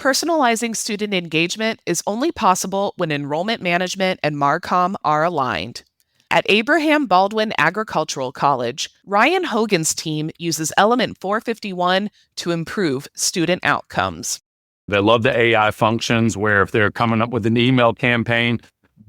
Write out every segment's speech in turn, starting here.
Personalizing student engagement is only possible when enrollment management and MARCOM are aligned. At Abraham Baldwin Agricultural College, Ryan Hogan's team uses Element 451 to improve student outcomes. They love the AI functions where if they're coming up with an email campaign,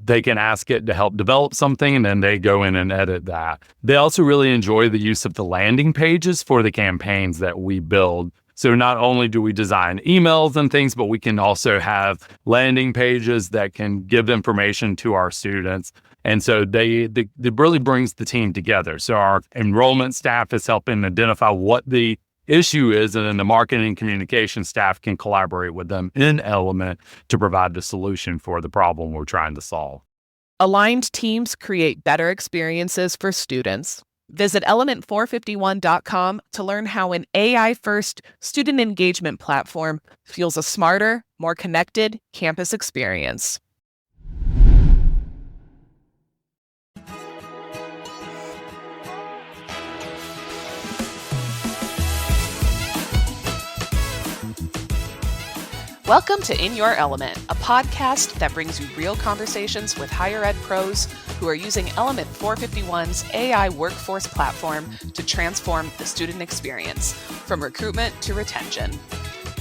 they can ask it to help develop something and then they go in and edit that. They also really enjoy the use of the landing pages for the campaigns that we build. So not only do we design emails and things, but we can also have landing pages that can give information to our students. And so it really brings the team together. So our enrollment staff is helping identify what the issue is, and then the marketing and communication staff can collaborate with them in Element to provide the solution for the problem we're trying to solve. Aligned teams create better experiences for students. Visit element451.com to learn how an AI-first student engagement platform fuels a smarter, more connected campus experience. Welcome to In Your Element, a podcast that brings you real conversations with higher ed pros who are using Element 451's AI workforce platform to transform the student experience, from recruitment to retention.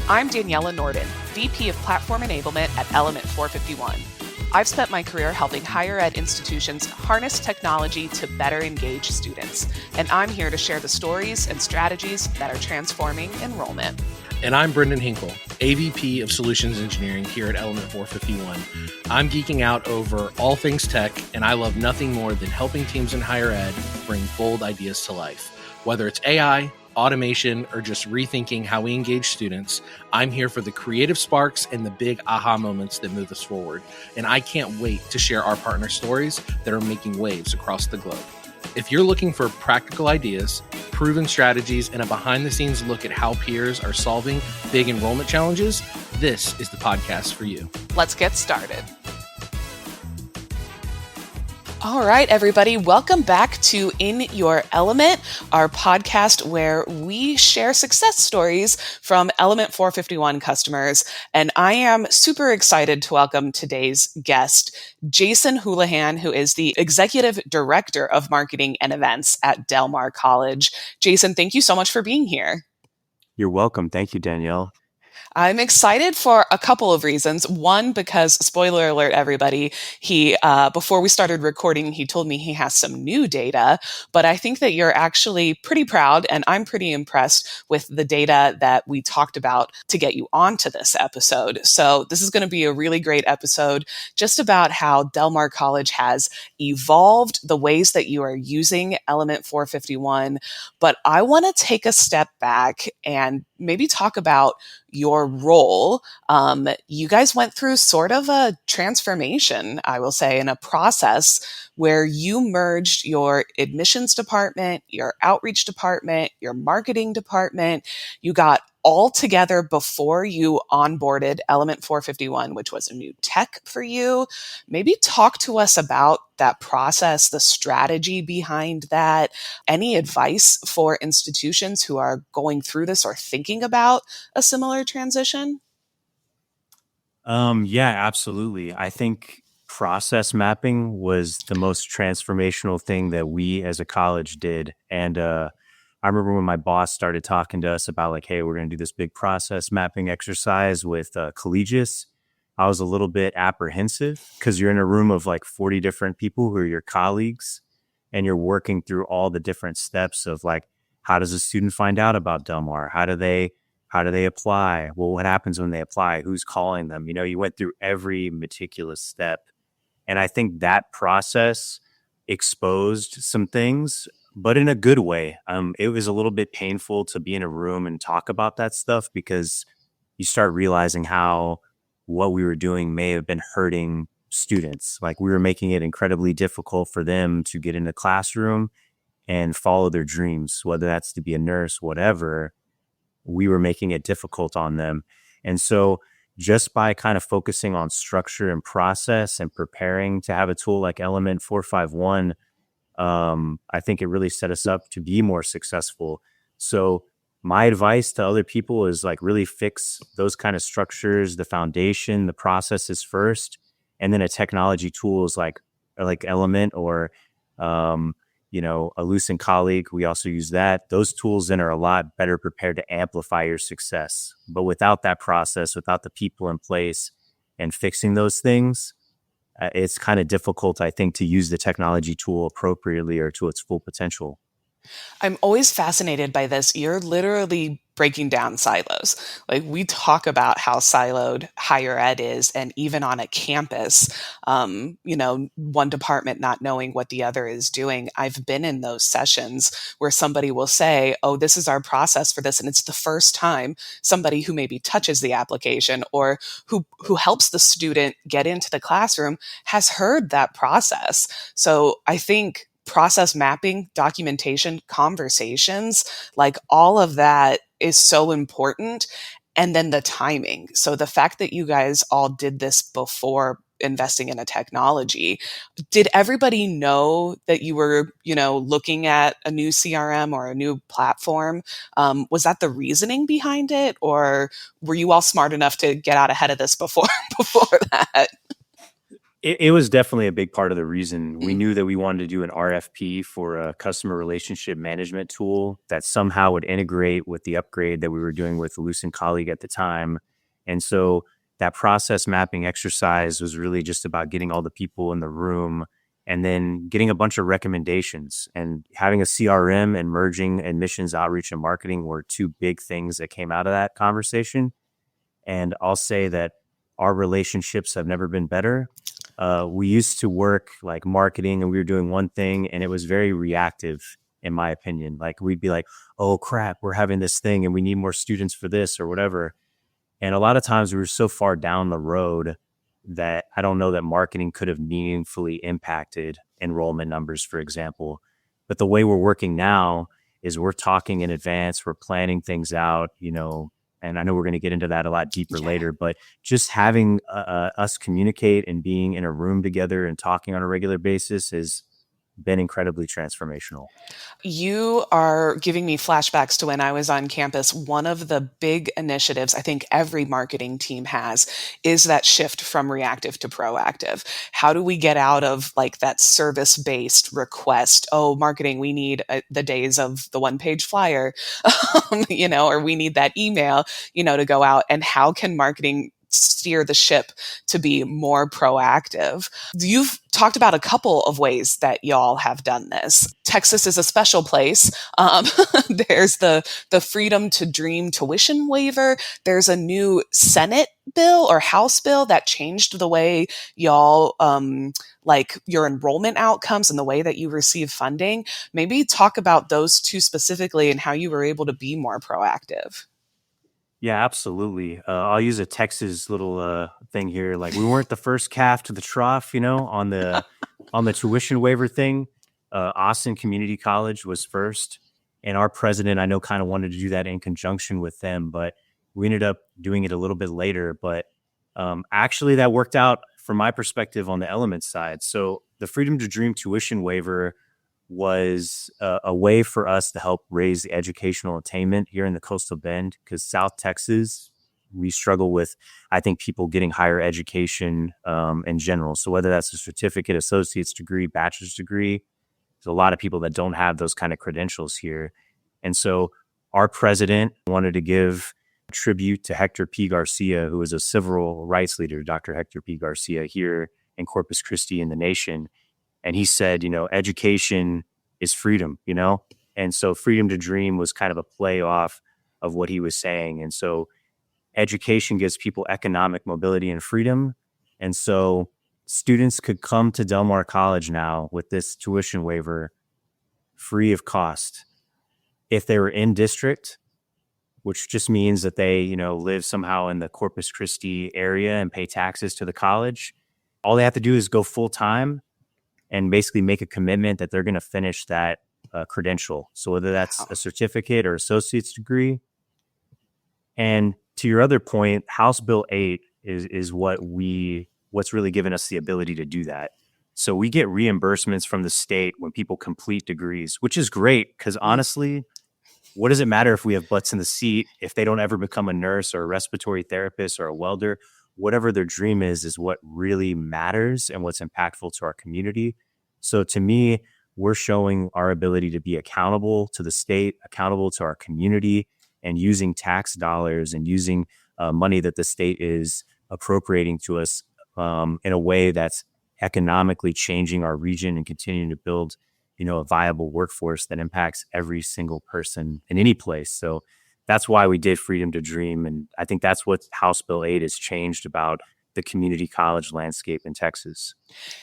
I'm Daniella Norden, VP of Platform Enablement at Element 451. I've spent my career helping higher ed institutions harness technology to better engage students, and I'm here to share the stories and strategies that are transforming enrollment. And I'm Brendan Hinkle, AVP of Solutions Engineering here at Element 451. I'm geeking out over all things tech, and I love nothing more than helping teams in higher ed bring bold ideas to life. Whether it's AI, automation, or just rethinking how we engage students, I'm here for the creative sparks and the big aha moments that move us forward. And I can't wait to share our partner stories that are making waves across the globe. If you're looking for practical ideas, proven strategies, and a behind-the-scenes look at how peers are solving big enrollment challenges, this is the podcast for you. Let's get started. All right, everybody, welcome back to In Your Element, our podcast where we share success stories from Element 451 customers. And I am super excited to welcome today's guest, Jason Houlihan, who is the Executive Director of Marketing and Events at Del Mar College. Jason, thank you so much for being here. You're welcome. Thank you, Danielle. I'm excited for a couple of reasons. One, because spoiler alert, everybody, he before we started recording, he told me he has some new data, but I think that you're actually pretty proud, and I'm pretty impressed with the data that we talked about to get you onto this episode. So this is going to be a really great episode just about how Del Mar College has evolved, the ways that you are using Element 451. But I want to take a step back and maybe talk about your role. You guys went through sort of a transformation, I will say, in a process where you merged your admissions department, your outreach department, your marketing department. You got all together before you onboarded Element 451, which was a new tech for you. Maybe talk to us about that process, the strategy behind that. Any advice for institutions who are going through this or thinking about a similar transition? Yeah, absolutely. I think process mapping was the most transformational thing that we as a college did. And I remember when my boss started talking to us about like, hey, we're going to do this big process mapping exercise with collegiates. I was a little bit apprehensive because you're in a room of like 40 different people who are your colleagues, and you're working through all the different steps of like, how does a student find out about Del Mar? How do they apply? Well, what happens when they apply? Who's calling them? You went through every meticulous step. And I think that process exposed some things, but in a good way. It was a little bit painful to be in a room and talk about that stuff because you start realizing how what we were doing may have been hurting students. Like we were making it incredibly difficult for them to get in the classroom and follow their dreams, whether that's to be a nurse, whatever. We were making it difficult on them. And so just by kind of focusing on structure and process and preparing to have a tool like Element 451, I think it really set us up to be more successful. So my advice to other people is like really fix those kind of structures, the foundation, the processes first, and then a technology tool is like Element or a Lucent colleague. We also use that. Those tools then are a lot better prepared to amplify your success. But without that process, without the people in place and fixing those things, it's kind of difficult, I think, to use the technology tool appropriately or to its full potential. I'm always fascinated by this. You're literally breaking down silos. Like we talk about how siloed higher ed is, and even on a campus, one department not knowing what the other is doing. I've been in those sessions where somebody will say, "Oh, this is our process for this," and it's the first time somebody who maybe touches the application or who helps the student get into the classroom has heard that process. So I think process mapping, documentation, conversations, like all of that is so important. And then the timing. So the fact that you guys all did this before investing in a technology, did everybody know that you were, looking at a new CRM or a new platform? Was that the reasoning behind it? Or were you all smart enough to get out ahead of this before that? It was definitely a big part of the reason. We knew that we wanted to do an RFP for a customer relationship management tool that somehow would integrate with the upgrade that we were doing with the Lucent colleague at the time. And so that process mapping exercise was really just about getting all the people in the room and then getting a bunch of recommendations. And having a CRM and merging admissions, outreach, and marketing were two big things that came out of that conversation. And I'll say that our relationships have never been better. We used to work like marketing and we were doing one thing and it was very reactive, in my opinion. Like we'd be like, oh crap, we're having this thing and we need more students for this or whatever. And a lot of times we were so far down the road that I don't know that marketing could have meaningfully impacted enrollment numbers, for example. But the way we're working now is we're talking in advance, we're planning things out, and I know we're going to get into that a lot deeper later, but just having us communicate and being in a room together and talking on a regular basis has been incredibly transformational. You are giving me flashbacks to when I was on campus. One of the big initiatives I think every marketing team has is that shift from reactive to proactive. How do we get out of like that service-based request? Oh, marketing, we need the days of the one-page flyer, or we need that email, to go out. And how can marketing steer the ship to be more proactive? You've talked about a couple of ways that y'all have done this. Texas is a special place. There's the freedom to dream tuition waiver. There's a new Senate bill or House bill that changed the way y'all like your enrollment outcomes and the way that you receive funding. Maybe talk about those two specifically and how you were able to be more proactive. Yeah, absolutely. I'll use a Texas little thing here. Like we weren't the first calf to the trough, on the tuition waiver thing. Austin Community College was first, and our president, I know, kind of wanted to do that in conjunction with them, but we ended up doing it a little bit later. But actually, that worked out from my perspective on the element side. So the Freedom to Dream tuition waiver was a way for us to help raise the educational attainment here in the Coastal Bend, because South Texas, we struggle with, I think, people getting higher education in general. So whether that's a certificate, associate's degree, bachelor's degree, there's a lot of people that don't have those kind of credentials here. And so our president wanted to give tribute to Hector P. Garcia, who was a civil rights leader, Dr. Hector P. Garcia, here in Corpus Christi in the nation. And he said, education is freedom, And so Freedom to Dream was kind of a play off of what he was saying. And so education gives people economic mobility and freedom. And so students could come to Del Mar College now with this tuition waiver free of cost if they were in district, which just means that they, live somehow in the Corpus Christi area and pay taxes to the college. All they have to do is go full time and basically make a commitment that they're going to finish that credential. So whether that's a certificate or associate's degree. And to your other point, House Bill 8 is what's really given us the ability to do that. So we get reimbursements from the state when people complete degrees, which is great because honestly, what does it matter if we have butts in the seat if they don't ever become a nurse or a respiratory therapist or a welder? Whatever their dream is what really matters and what's impactful to our community. So to me, we're showing our ability to be accountable to the state, accountable to our community, and using tax dollars and using money that the state is appropriating to us in a way that's economically changing our region and continuing to build, a viable workforce that impacts every single person in any place. So that's why we did Freedom to Dream. And I think that's what House Bill 8 has changed about the community college landscape in Texas.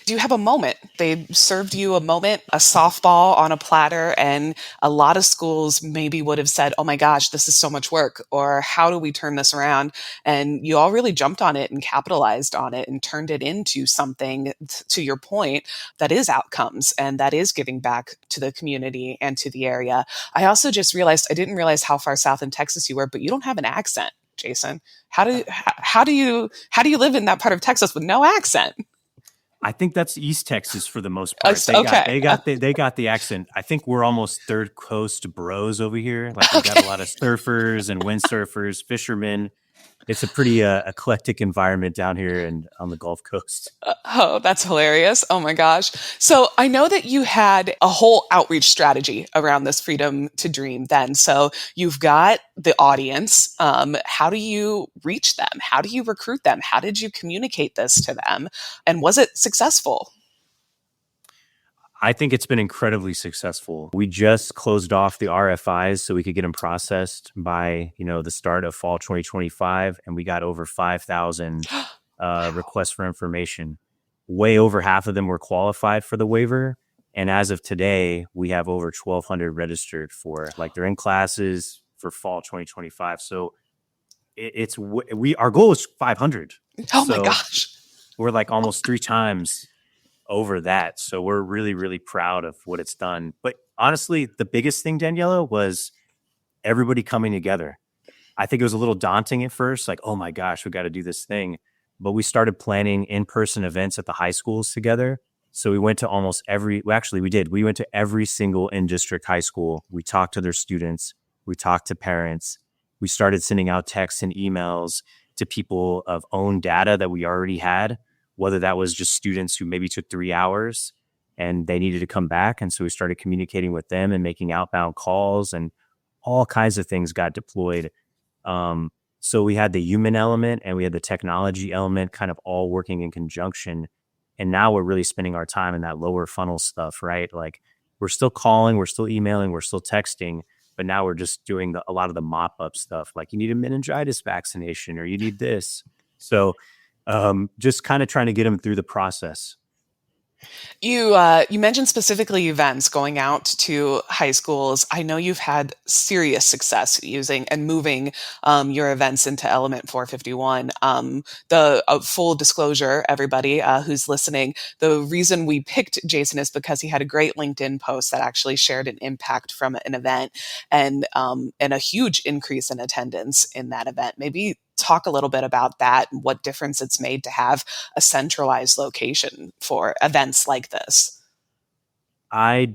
Do you have a moment? They served you a moment, a softball on a platter, and a lot of schools maybe would have said, oh my gosh, this is so much work, or how do we turn this around? And you all really jumped on it and capitalized on it and turned it into something, to your point, that is outcomes and that is giving back to the community and to the area. I also just realized, I didn't realize how far south in Texas you were, but you don't have an accent, Jason. How do you live in that part of Texas with no accent? I think that's East Texas for the most part. They got the accent. I think we're almost third coast bros over here. Like we've got a lot of surfers and windsurfers, fishermen. It's a pretty eclectic environment down here and on the Gulf Coast. Oh, that's hilarious. Oh my gosh. So I know that you had a whole outreach strategy around this Freedom to Dream then. So you've got the audience. How do you reach them? How do you recruit them? How did you communicate this to them? And was it successful? I think it's been incredibly successful. We just closed off the RFIs so we could get them processed by, the start of fall 2025. And we got over 5,000 requests for information. Way over half of them were qualified for the waiver. And as of today, we have over 1,200 registered for, they're in classes for fall 2025. So our goal is 500. Oh my gosh. We're almost 3 times over that. So we're really, really proud of what it's done. But honestly, the biggest thing, Daniella, was everybody coming together. I think it was a little daunting at first, oh my gosh, we got to do this thing. But we started planning in-person events at the high schools together. So we went to we went to every single in-district high school. We talked to their students. We talked to parents. We started sending out texts and emails to people of own data that we already had, whether that was just students who maybe took 3 hours and they needed to come back. And so we started communicating with them and making outbound calls, and all kinds of things got deployed. So we had the human element and we had the technology element kind of all working in conjunction. And now we're really spending our time in that lower funnel stuff, right? We're still calling, we're still emailing, we're still texting, but now we're just doing a lot of the mop up stuff. You need a meningitis vaccination or you need this. So just kind of trying to get them through the process. You mentioned specifically events going out to high schools. I know you've had serious success using and moving your events into Element 451. Full disclosure, everybody who's listening, the reason we picked Jason is because he had a great LinkedIn post that actually shared an impact from an event and a huge increase in attendance in that event. Maybe talk a little bit about that and what difference it's made to have a centralized location for events like this. I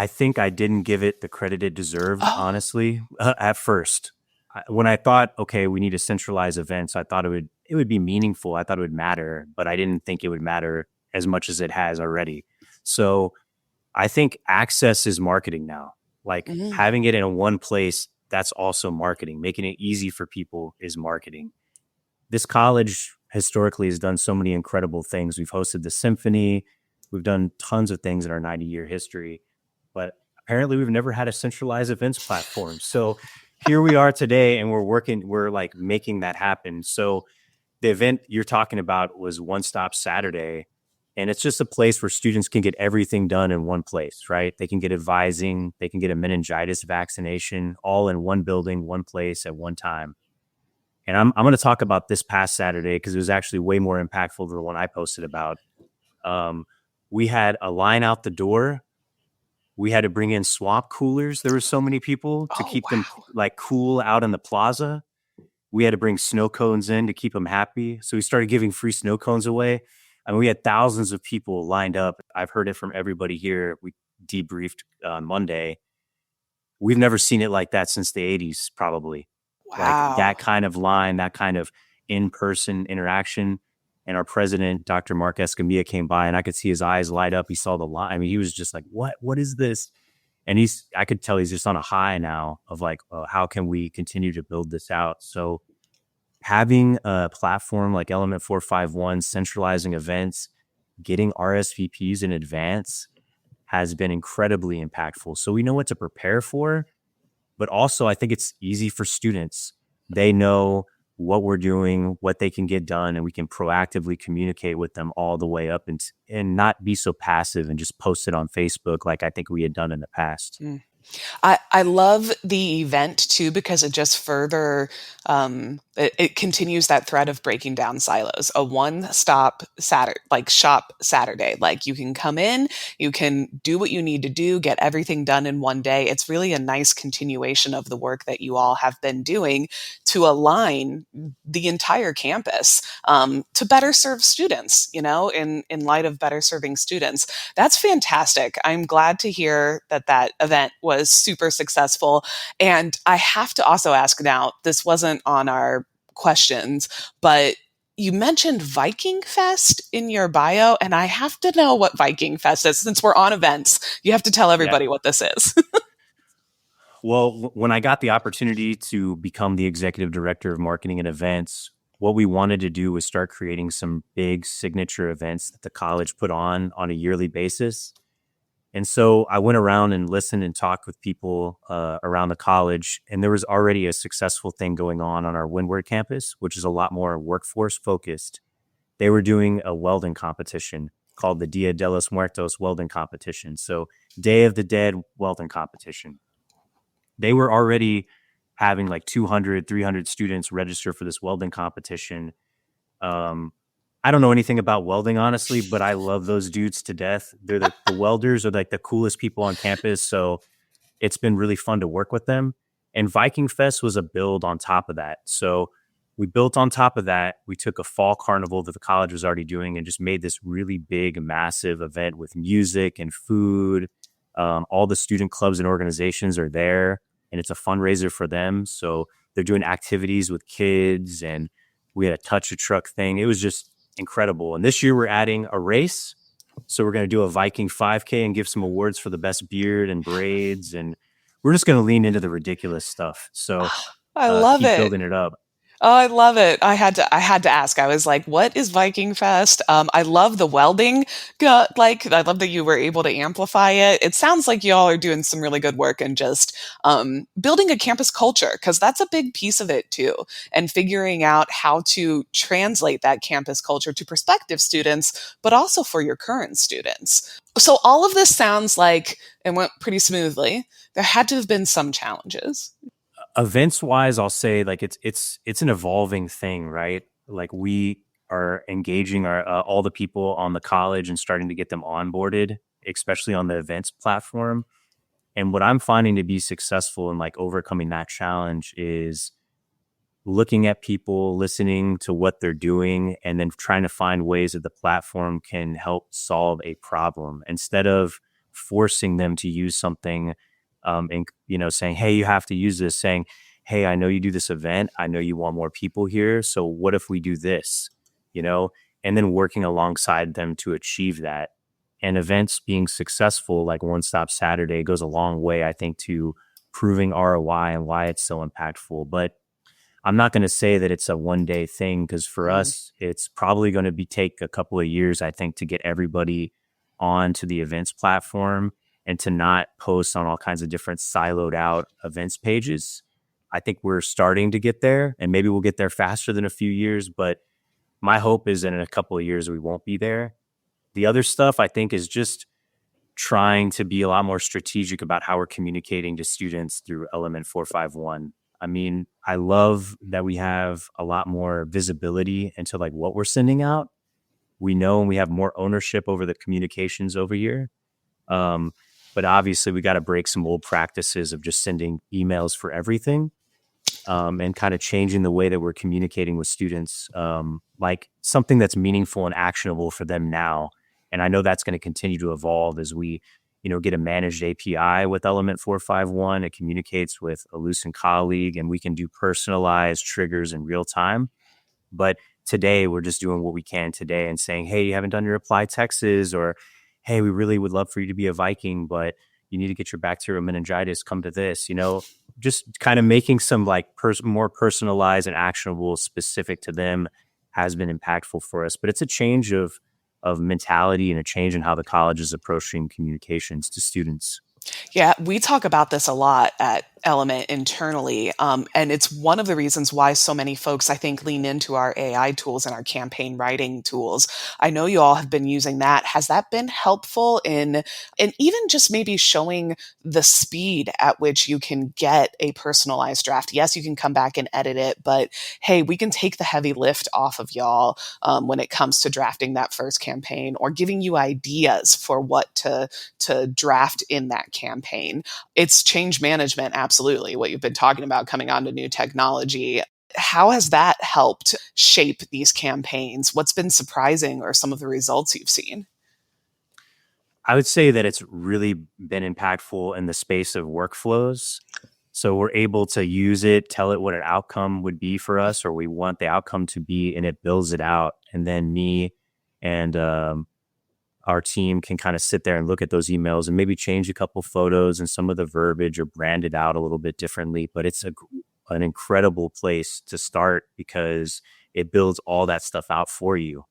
think I didn't give it the credit it deserved, honestly, at first. When I thought, okay, we need to centralize events, I thought it would be meaningful. I thought it would matter, but I didn't think it would matter as much as it has already. So I think access is marketing now. Having it in one place, that's also marketing. Making it easy for people is marketing. This college historically has done so many incredible things. We've hosted the symphony. We've done tons of things in our 90-year history, but apparently we've never had a centralized events platform. So here we are today and we're making that happen. So the event you're talking about was One Stop Saturday. And it's just a place where students can get everything done in one place, right? They can get advising, they can get a meningitis vaccination, all in one building, one place at one time. And I'm going to talk about this past Saturday because it was actually way more impactful than the one I posted about. We had a line out the door. We had to bring in swamp coolers. There were so many people to keep them cool out in the plaza. We had to bring snow cones in to keep them happy. So we started giving free snow cones away. I mean, we had thousands of people lined up. I've heard it from everybody here. We debriefed on Monday. we've never seen it like that since the 80s, probably. Like Wow. that kind of line, that kind of in-person interaction. And our president, Dr. Mark Escamilla, came by, and I could see his eyes light up. He saw the line. I mean, he was just like, what is this? And I could tell he's just on a high now of like, how can we continue to build this out? So having a platform like Element 451, centralizing events, getting RSVPs in advance has been incredibly impactful. So we know what to prepare for, but also I think it's easy for students. They know what we're doing, what they can get done, and we can proactively communicate with them all the way up and not be so passive and just post it on Facebook like I think we had done in the past. Mm. I love the event too, because it just further it continues that thread of breaking down silos. A one-stop Saturday, like shop Saturday. Like you can come in, you can do what you need to do, get everything done in one day. It's really a nice continuation of the work that you all have been doing to align the entire campus to better serve students, in light of better serving students. That's fantastic. I'm glad to hear that event was super successful. And I have to also ask now, this wasn't on our questions, but you mentioned Viking Fest in your bio, and I have to know what Viking Fest is. Since we're on events, you have to tell everybody what this is. Well, when I got the opportunity to become the executive director of marketing and events, what we wanted to do was start creating some big signature events that the college put on a yearly basis. And so I went around and listened and talked with people around the college, and there was already a successful thing going on our Windward campus, which is a lot more workforce focused. They were doing a welding competition called the Dia de los Muertos welding competition. So Day of the Dead welding competition. They were already having like 200, 300 students register for this welding competition. I don't know anything about welding, honestly, but I love those dudes to death. They're the welders are like the coolest people on campus. So it's been really fun to work with them. And Viking Fest was a build on top of that. So we built on top of that. We took a fall carnival that the college was already doing and just made this really big, massive event with music and food. All the student clubs and organizations are there, and it's a fundraiser for them. So they're doing activities with kids, and we had a touch a truck thing. It was just incredible. And this year we're adding a race. So we're going to do a Viking 5K and give some awards for the best beard and braids. And we're just going to lean into the ridiculous stuff. So I love keep it. building it up. Oh, I love it. I had to ask. I was like, what is Viking Fest? I love the welding. I love that you were able to amplify it. It sounds like y'all are doing some really good work and just building a campus culture, because that's a big piece of it too. And figuring out how to translate that campus culture to prospective students, but also for your current students. So all of this sounds like it went pretty smoothly. There had to have been some challenges. Events wise, I'll say like it's an evolving thing, right? Like we are engaging all the people on the college and starting to get them onboarded, especially on the events platform. And what I'm finding to be successful in like overcoming that challenge is looking at people, listening to what they're doing, and then trying to find ways that the platform can help solve a problem instead of forcing them to use something. And saying, hey, you have to use this, saying, hey, I know you do this event. I know you want more people here. So what if we do this, and then working alongside them to achieve that. And events being successful, like One Stop Saturday, goes a long way, I think, to proving ROI and why it's so impactful. But I'm not going to say that it's a one-day thing, because for us, it's probably going to take a couple of years, I think, to get everybody onto the events platform and to not post on all kinds of different siloed out events pages. I think we're starting to get there, and maybe we'll get there faster than a few years, but my hope is that in a couple of years we won't be there. The other stuff, I think, is just trying to be a lot more strategic about how we're communicating to students through Element 451. I mean, I love that we have a lot more visibility into like what we're sending out. We know, and we have more ownership over the communications over here. But obviously we got to break some old practices of just sending emails for everything, and kind of changing the way that we're communicating with students, like something that's meaningful and actionable for them now. And I know that's going to continue to evolve as we get a managed API with Element 451. It communicates with a Lucent colleague, and we can do personalized triggers in real time. But today, we're just doing what we can today and saying, hey, you haven't done your apply Texas, or hey, we really would love for you to be a Viking, but you need to get your bacterial meningitis. Come to this, just kind of making some like more personalized and actionable specific to them has been impactful for us. But it's a change of mentality and a change in how the college is approaching communications to students. Yeah, we talk about this a lot at Element internally. And it's one of the reasons why so many folks, I think, lean into our AI tools and our campaign writing tools. I know you all have been using that. Has that been helpful in even just maybe showing the speed at which you can get a personalized draft? Yes, you can come back and edit it, but hey, we can take the heavy lift off of y'all when it comes to drafting that first campaign or giving you ideas for what to draft in that campaign. It's change management, absolutely, what you've been talking about, coming on to new technology. How has that helped shape these campaigns? What's been surprising or some of the results you've seen? I would say that it's really been impactful in the space of workflows. So we're able to use it, tell it what an outcome would be for us, or we want the outcome to be, and it builds it out. And then me and our team can kind of sit there and look at those emails and maybe change a couple photos and some of the verbiage or brand it out a little bit differently. But it's an incredible place to start because it builds all that stuff out for you.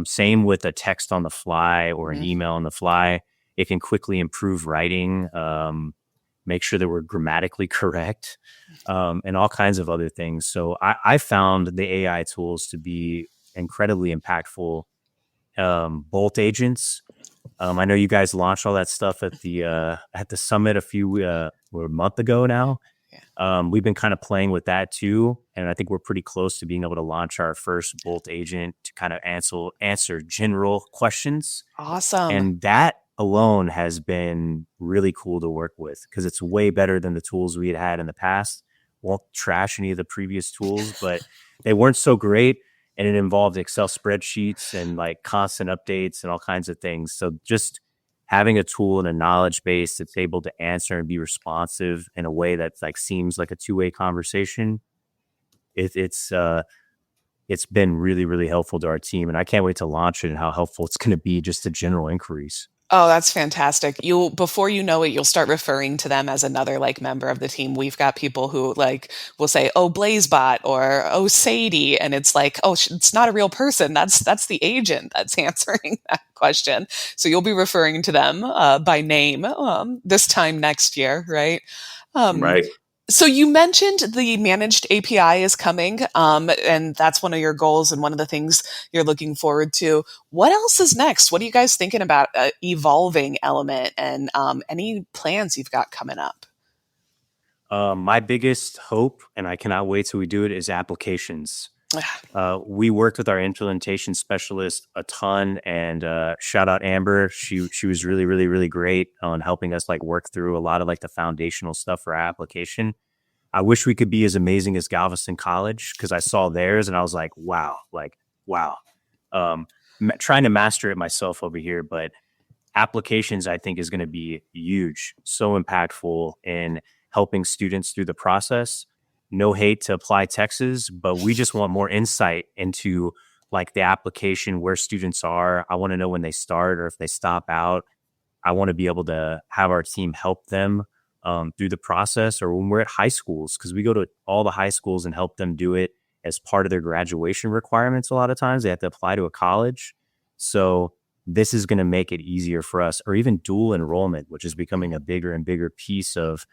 Same with a text on the fly or an email on the fly. It can quickly improve writing, make sure that we're grammatically correct, and all kinds of other things. So I found the AI tools to be incredibly impactful. Bolt agents. I know you guys launched all that stuff at the summit a month ago now. Yeah. We've been kind of playing with that too, and I think we're pretty close to being able to launch our first Bolt agent to kind of answer general questions. Awesome. And that alone has been really cool to work with because it's way better than the tools we had in the past. Won't trash any of the previous tools, but they weren't so great. And it involved Excel spreadsheets and like constant updates and all kinds of things. So just having a tool and a knowledge base that's able to answer and be responsive in a way that like seems like a two-way conversation, it's been really, really helpful to our team. And I can't wait to launch it and how helpful it's going to be just to general inquiries. Oh, that's fantastic. Before you know it, you'll start referring to them as another like member of the team. We've got people who like will say, "Oh, Blazebot," or "Oh, Sadie," and it's like, "Oh, it's not a real person. That's the agent that's answering that question." So you'll be referring to them by name this time next year, right? Right. So you mentioned the managed API is coming, and that's one of your goals and one of the things you're looking forward to. What else is next? What are you guys thinking about evolving Element and any plans you've got coming up? My biggest hope, and I cannot wait till we do it, is applications. We worked with our implementation specialist a ton, and shout out Amber. She was really, really, really great on helping us like work through a lot of like the foundational stuff for our application. I wish we could be as amazing as Galveston College because I saw theirs and I was like, wow. Trying to master it myself over here, but applications I think is going to be huge, so impactful in helping students through the process. No hate to apply Texas, but we just want more insight into like the application, where students are. I want to know when they start or if they stop out. I want to be able to have our team help them through the process, or when we're at high schools, because we go to all the high schools and help them do it as part of their graduation requirements. A lot of times they have to apply to a college. So this is going to make it easier for us, or even dual enrollment, which is becoming a bigger and bigger piece of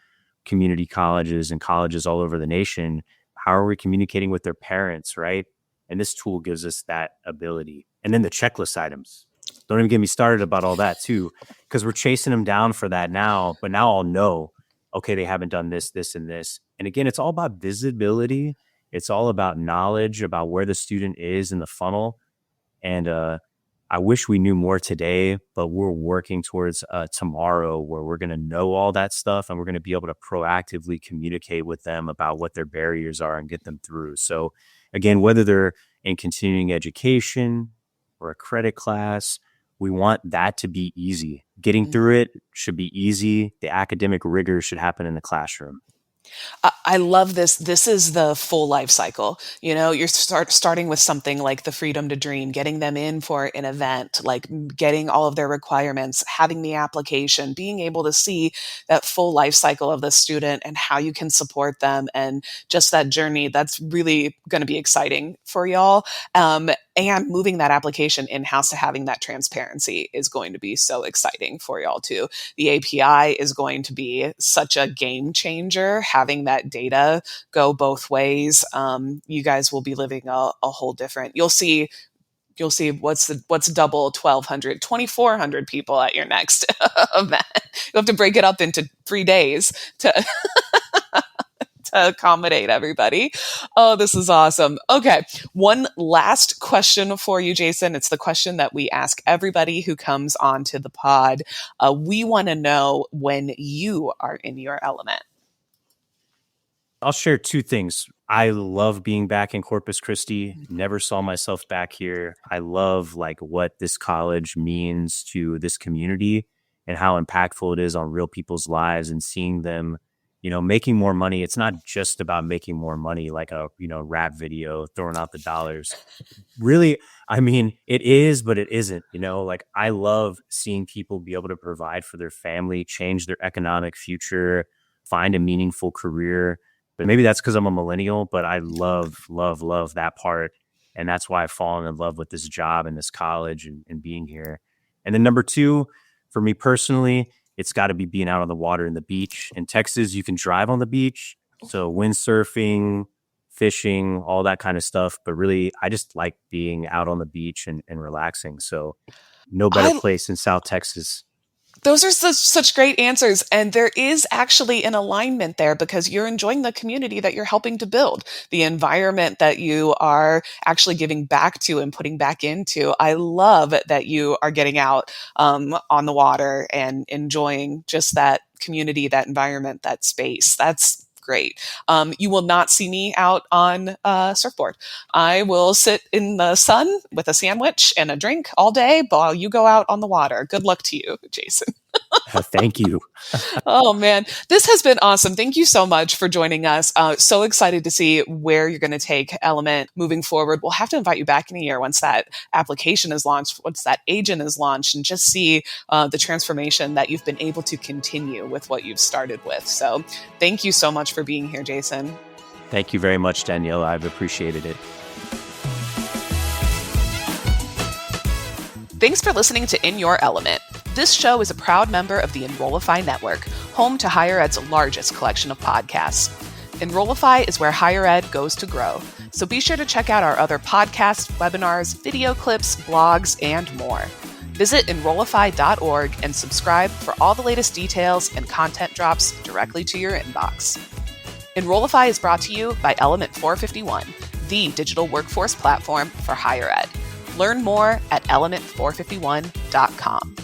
community colleges and colleges all over the nation. How are we communicating with their parents, right? And this tool gives us that ability. And then the checklist items. Don't even get me started about all that too, because we're chasing them down for that now. But now I'll know, okay, they haven't done this, this, and this. And again, it's all about visibility. It's all about knowledge about where the student is in the funnel. And I wish we knew more today, but we're working towards tomorrow where we're going to know all that stuff and we're going to be able to proactively communicate with them about what their barriers are and get them through. So again, whether they're in continuing education or a credit class, we want that to be easy. Getting through it should be easy. The academic rigor should happen in the classroom. I love this. This is the full life cycle. You're starting with something like the freedom to dream, getting them in for an event, like getting all of their requirements, having the application, being able to see that full life cycle of the student and how you can support them, and just that journey. That's really going to be exciting for y'all. And moving that application in-house to having that transparency is going to be so exciting for y'all too. The API is going to be such a game changer, having that data go both ways. You guys will be living a whole different, you'll see what's double 1,200, 2,400 people at your next event. You have to break it up into 3 days to accommodate everybody. Oh, this is awesome. Okay. One last question for you, Jason. It's the question that we ask everybody who comes onto the pod. We want to know when you are in your element. I'll share 2 things. I love being back in Corpus Christi. Never saw myself back here. I love what this college means to this community and how impactful it is on real people's lives, and seeing them, making more money. It's not just about making more money like a, rap video, throwing out the dollars. Really, I mean, it is, but it isn't. I love seeing people be able to provide for their family, change their economic future, find a meaningful career. But maybe that's because I'm a millennial, but I love, love, love that part. And that's why I've fallen in love with this job and this college and being here. And then number 2, for me personally, it's got to be being out on the water and the beach. In Texas, you can drive on the beach. So windsurfing, fishing, all that kind of stuff. But really, I just like being out on the beach and relaxing. So no better place in South Texas. Those are such great answers. And there is actually an alignment there, because you're enjoying the community that you're helping to build, the environment that you are actually giving back to and putting back into. I love that you are getting out on the water and enjoying just that community, that environment, that space. That's great. You will not see me out on a surfboard. I will sit in the sun with a sandwich and a drink all day while you go out on the water. Good luck to you, Jason. Thank you. Oh, man. This has been awesome. Thank you so much for joining us. So excited to see where you're going to take Element moving forward. We'll have to invite you back in a year once that application is launched, once that agent is launched, and just see the transformation that you've been able to continue with what you've started with. So thank you so much for being here, Jason. Thank you very much, Daniella. I've appreciated it. Thanks for listening to In Your Element. This show is a proud member of the Enrollify Network, home to Higher Ed's largest collection of podcasts. Enrollify is where higher ed goes to grow, so be sure to check out our other podcasts, webinars, video clips, blogs, and more. Visit enrollify.org and subscribe for all the latest details and content drops directly to your inbox. Enrollify is brought to you by Element 451, the digital workforce platform for higher ed. Learn more at element451.com.